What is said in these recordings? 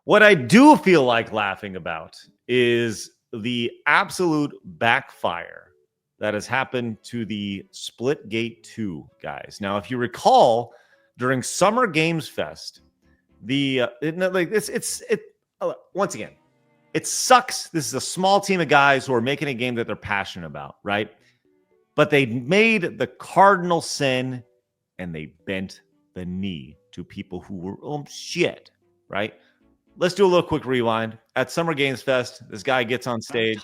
What I do feel like laughing about is the absolute backfire that has happened to the Splitgate 2 guys. Now, if you recall, during Summer Games Fest, once again, it sucks. This is a small team of guys who are making a game that they're passionate about, right? But they made the cardinal sin and they bent the knee to people who were shit, right? Let's do a little quick rewind. At Summer Games Fest, this guy gets on stage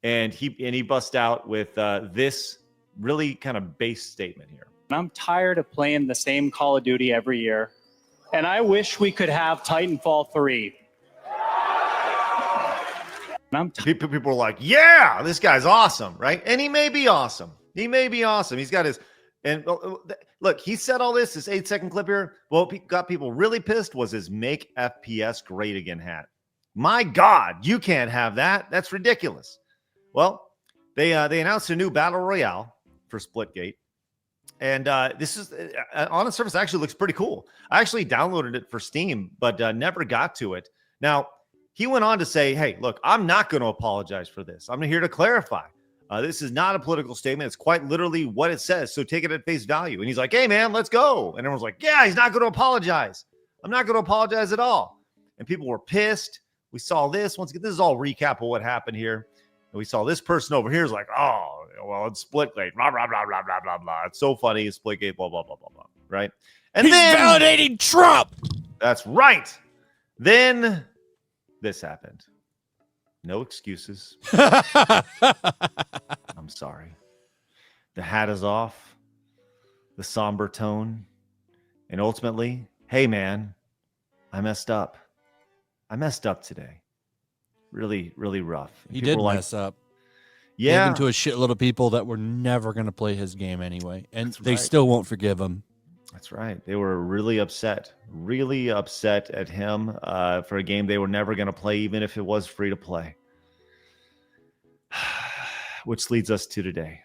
and he busts out with this really kind of base statement here. I'm tired of playing the same Call of Duty every year, and I wish we could have Titanfall 3. People are like, yeah, this guy's awesome, right? And he may be awesome. He's got his, and look, he said all this 8-second clip here. What got people really pissed was his "Make FPS Great Again" hat. My God, you can't have that. That's ridiculous. Well, they announced a new battle royale for Splitgate. And this is, on the surface, actually looks pretty cool. I actually downloaded it for Steam, but never got to it. Now, he went on to say, hey, look, I'm not going to apologize for this. I'm here to clarify. This is not a political statement. It's quite literally what it says. So take it at face value. And he's like, hey, man, let's go. And everyone's like, yeah, he's not going to apologize. I'm not going to apologize at all. And people were pissed. We saw this. Once again, this is all recap of what happened here. And we saw this person over here is like, oh, well, it's Splitgate, blah, blah, blah, blah, blah, blah, blah. It's so funny. It's Splitgate, blah, blah, blah, blah, blah. Right? And he's validating Trump. That's right. Then this happened. No excuses. I'm sorry. The hat is off. The somber tone. And ultimately, hey, man, I messed up. I messed up today. Really, really rough. He did mess up. Yeah. Given to a shitload of people that were never going to play his game anyway. And That's they right. still won't forgive him. That's right. They were really upset at him for a game they were never going to play, even if it was free to play. Which leads us to today.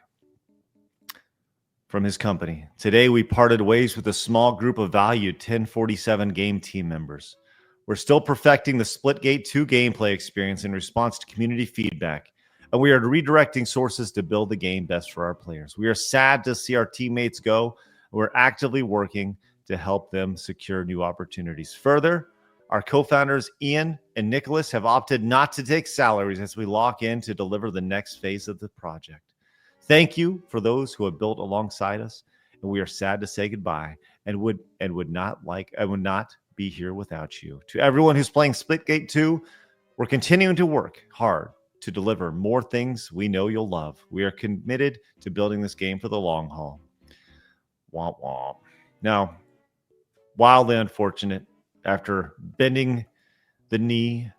From his company. Today, we parted ways with a small group of valued 1047 game team members. We're still perfecting the Splitgate 2 gameplay experience in response to community feedback, and we are redirecting sources to build the game best for our players. We are sad to see our teammates go. We're actively working to help them secure new opportunities. Further, our co-founders Ian and Nicholas have opted not to take salaries as we lock in to deliver the next phase of the project. Thank you for those who have built alongside us, and we are sad to say goodbye and would not be here without you. To everyone who's playing Splitgate 2, we're continuing to work hard to deliver more things we know you'll love. We are committed to building this game for the long haul. Womp womp. Now, wildly unfortunate, after bending the knee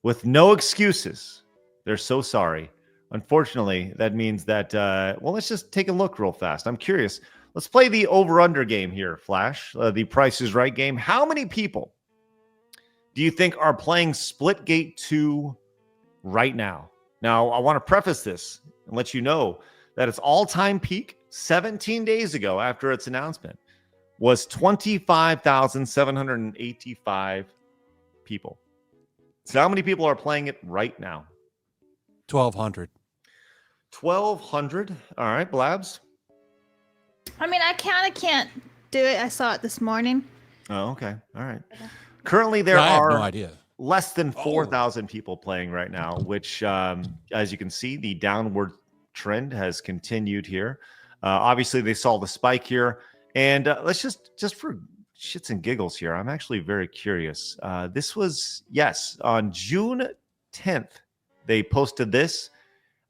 with no excuses, they're so sorry. Unfortunately, that means that, let's just take a look real fast. I'm curious. Let's play the over-under game here, Flash, the Price is Right game. How many people do you think are playing Splitgate 2 right now? Now, I want to preface this and let you know that its all-time peak 17 days ago after its announcement was 25,785 people. So how many people are playing it right now? 1,200. 1,200. All right, Blabs. I mean, I kind of can't do it. I saw it this morning. Oh, okay. All right. Currently, there I have are no idea. less than 4,000 people playing right now, which, as you can see, the downward trend has continued here. Obviously, they saw the spike here. And let's just for shits and giggles here, I'm actually very curious. This was, yes, on June 10th, they posted this.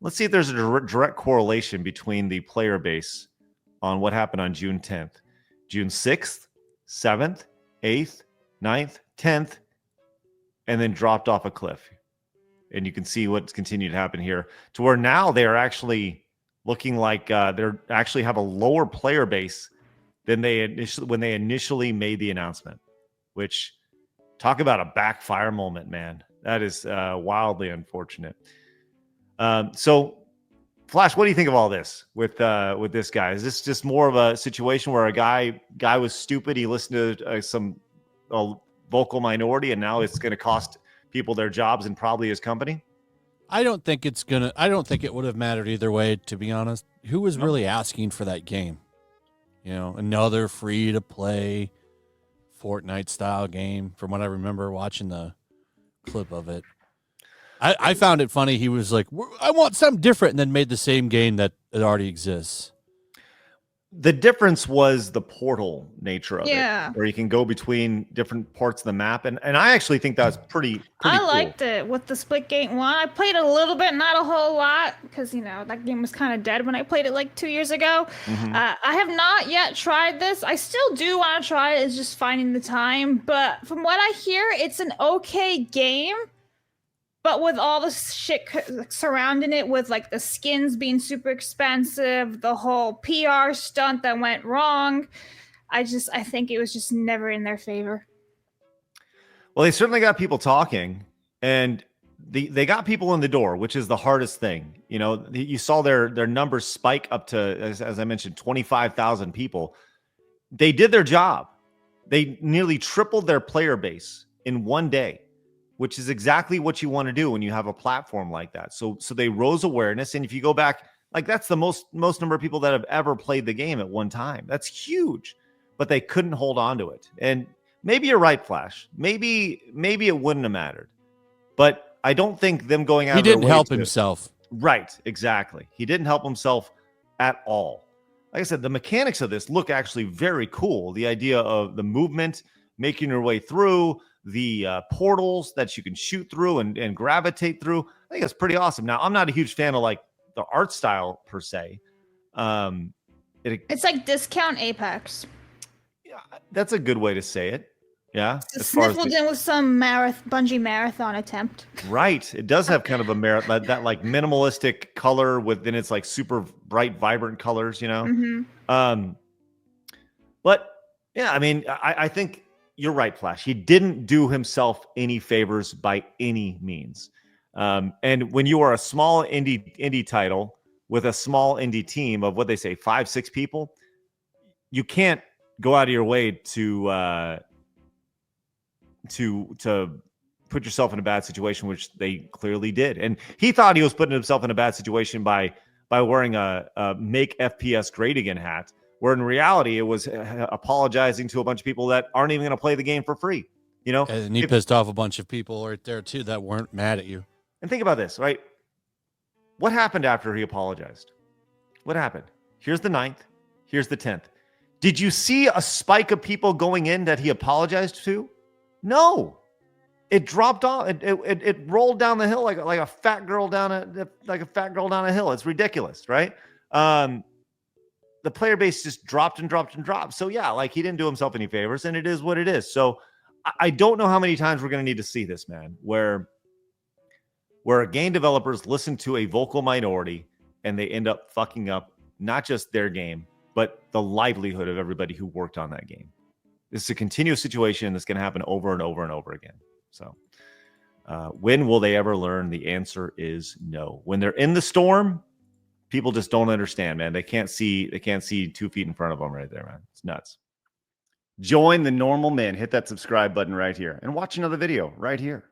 Let's see if there's a direct correlation between the player base on what happened on June 10th. June 6th, 7th, 8th, 9th, 10th, and then dropped off a cliff. And you can see what's continued to happen here to where now they are actually looking like they're actually have a lower player base than when they initially made the announcement, which talk about a backfire moment, man. That is wildly unfortunate. So Flash, what do you think of all this with this guy? Is this just more of a situation where a guy was stupid? He listened to some vocal minority, and now it's going to cost people their jobs and probably his company? I don't think it would have mattered either way, to be honest. Who was really asking for that game? You know, another free to play Fortnite style game, from what I remember watching the clip of it. I found it funny. He was like, I want something different, and then made the same game that it already exists. The difference was the portal nature of Yeah. it, where you can go between different parts of the map. And I actually think that was pretty I cool. liked it with the Splitgate one. I played it a little bit, not a whole lot, because, you know, that game was kind of dead when I played it like 2 years ago. I have not yet tried this. I still do want to try it. It's just finding the time. But from what I hear, it's an okay game. But with all the shit surrounding it, with like the skins being super expensive, the whole PR stunt that went wrong, I think it was just never in their favor. Well, they certainly got people talking, and they got people in the door, which is the hardest thing. You know, you saw their numbers spike up to, as I mentioned, 25,000 people. They did their job. They nearly tripled their player base in one day, which is exactly what you want to do when you have a platform like that. So they rose awareness. And if you go back, like, that's the most number of people that have ever played the game at one time. That's huge, but they couldn't hold on to it. And maybe you're right, Flash. Maybe it wouldn't have mattered, but I don't think them going out. He didn't help himself. Right. Exactly. He didn't help himself at all. Like I said, the mechanics of this look actually very cool. The idea of the movement, making your way through the portals that you can shoot through and gravitate through. I think that's pretty awesome. Now, I'm not a huge fan of like the art style per se. It's like discount Apex. Yeah, that's a good way to say it. Yeah. Sniffled in with some Bungie marathon attempt. Right. It does have kind of a that like minimalistic color within its like super bright, vibrant colors, you know? But yeah, I mean, I think you're right, Flash. He didn't do himself any favors by any means. And when you are a small indie title with a small indie team of what they say, 5-6 people, you can't go out of your way to put yourself in a bad situation, which they clearly did. And he thought he was putting himself in a bad situation by wearing a make FPS great again hat, where in reality it was apologizing to a bunch of people that aren't even going to play the game for free. You know, and he pissed off a bunch of people right there too that weren't mad at you. And think about this, right? What happened after he apologized? What happened? Here's the 9th. Here's the 10th. Did you see a spike of people going in that he apologized to? No. It dropped off. It rolled down the hill like a fat girl down a hill. It's ridiculous, right? The player base just dropped and dropped and dropped. So yeah, like, he didn't do himself any favors, and it is what it is. So I don't know how many times we're going to need to see this, man, where game developers listen to a vocal minority and they end up fucking up not just their game, but the livelihood of everybody who worked on that game. This is a continuous situation that's going to happen over and over and over again. So when will they ever learn? The answer is no. When they're in the storm, people just don't understand, man. They can't see 2 feet in front of them right there, man. It's nuts. Join the normal men. Hit that subscribe button right here and watch another video right here.